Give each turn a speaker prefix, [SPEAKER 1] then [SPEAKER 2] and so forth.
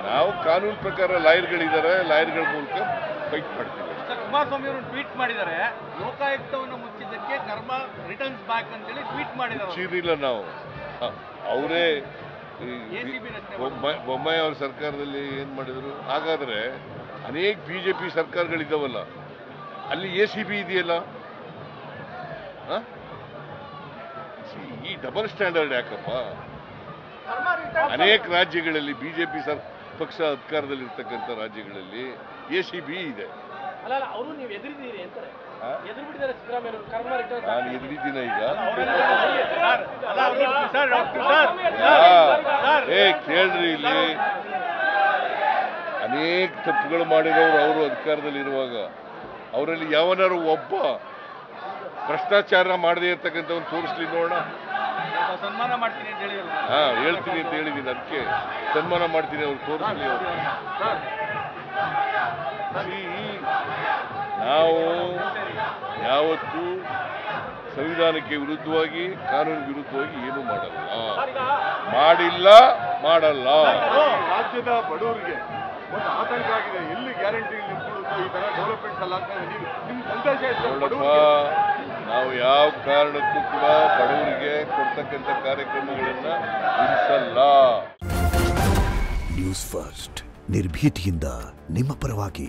[SPEAKER 1] ನಾವು ಕಾನೂನು ಪ್ರಕಾರ ಲಾಯರ್ಗಳಿದ್ದಾರೆ, ಲಾಯರ್ಗಳ ಮೂಲಕ ಫೈಟ್ ಮಾಡ್ತೀವಿ.
[SPEAKER 2] ಕುಮಾರಸ್ವಾಮಿ ಅವರು ಟ್ವೀಟ್ ಮಾಡಿದ್ದಾರೆ, ಲೋಕಾಯುಕ್ತವನ್ನು ಮುಚ್ಚಿದ್ದಕ್ಕೆ ಕರ್ಮ ರಿಟರ್ನ್ಸ್ ಬ್ಯಾಕ್ ಅಂತೇಳಿ ಟ್ವೀಟ್ ಮಾಡಿದ್ದಾರೆ.
[SPEAKER 1] ಮುಚ್ಚಿರಲಿಲ್ಲ ನಾವು, ಅವರೇ ಬೊಮ್ಮಾಯಿ ಅವ್ರ ಸರ್ಕಾರದಲ್ಲಿ ಏನು ಮಾಡಿದರು. ಹಾಗಾದರೆ ಅನೇಕ BJP ಸರ್ಕಾರಗಳಿದ್ದಾವಲ್ಲ, ಅಲ್ಲಿ ACB ಇದೆಯಲ್ಲ. ಈ ಡಬಲ್ ಸ್ಟ್ಯಾಂಡರ್ಡ್ ಯಾಕಪ್ಪ? ಅನೇಕ ರಾಜ್ಯಗಳಲ್ಲಿ BJP ಪಕ್ಷ ಅಧಿಕಾರದಲ್ಲಿರ್ತಕ್ಕಂಥ ರಾಜ್ಯಗಳಲ್ಲಿ ACB ಇದೆ. ನಾನು ಎದುರಿದ್ದೀನ ಈಗ? ಕೇಳ್ರಿ, ಇಲ್ಲಿ ಅನೇಕ ತಪ್ಪುಗಳು ಮಾಡಿದವರು ಅವರು ಅಧಿಕಾರದಲ್ಲಿರುವಾಗ ಅವರಲ್ಲಿ ಯಾವನಾರು ಒಬ್ಬ ಭ್ರಷ್ಟಾಚಾರ ಮಾಡದೇ ಇರ್ತಕ್ಕಂಥವ್ನು ತೋರಿಸ್ಲಿ ನೋಡೋಣ.
[SPEAKER 2] ಸನ್ಮಾನ ಮಾಡ್ತೀನಿ ಅಂತ ಹೇಳಿ
[SPEAKER 1] ಹೇಳ್ತೀನಿ ಅಂತ ಹೇಳಿದ್ದೀನಿ, ಅದಕ್ಕೆ ಸನ್ಮಾನ ಮಾಡ್ತೀನಿ, ಅವ್ರು ತೋರಿಸ್ಲಿ. ನಾವು ಯಾವತ್ತೂ ಸಂವಿಧಾನಕ್ಕೆ ವಿರುದ್ಧವಾಗಿ, ಕಾನೂನಿಗೆ ವಿರುದ್ಧವಾಗಿ ಏನೂ ಮಾಡಿಲ್ಲ.
[SPEAKER 3] ರಾಜ್ಯದ ಬಡವರಿಗೆ ಒಂದು ಆತಂಕ ಆಗಿದೆ, ಎಲ್ಲಿ ಗ್ಯಾರಂಟಿ ನಿಂತ್ಕೊಳ್ಳುತ್ತೋ ಈ ತರ ಡೆವಲಪ್ಮೆಂಟ್ಸ್ ಅಲ್ಲ ಅಂತ ನಿಮ್ಮ ಸಂದೇಶ.
[SPEAKER 1] ನೋಡಪ್ಪ, ನಾವು ಯಾವ ಕಾರಣಕ್ಕೂ ಕೂಡ ಬಡವರಿಗೆ ಕೊಡ್ತಕ್ಕಂಥ ಕಾರ್ಯಕ್ರಮಗಳನ್ನ ನಿಲ್ಲಿಸಲ್ಲ.
[SPEAKER 4] ನ್ಯೂಸ್ ಫಸ್ಟ್, ನಿರ್ಭೀತಿಯಿಂದ ನಿಮ್ಮ ಪರವಾಗಿ.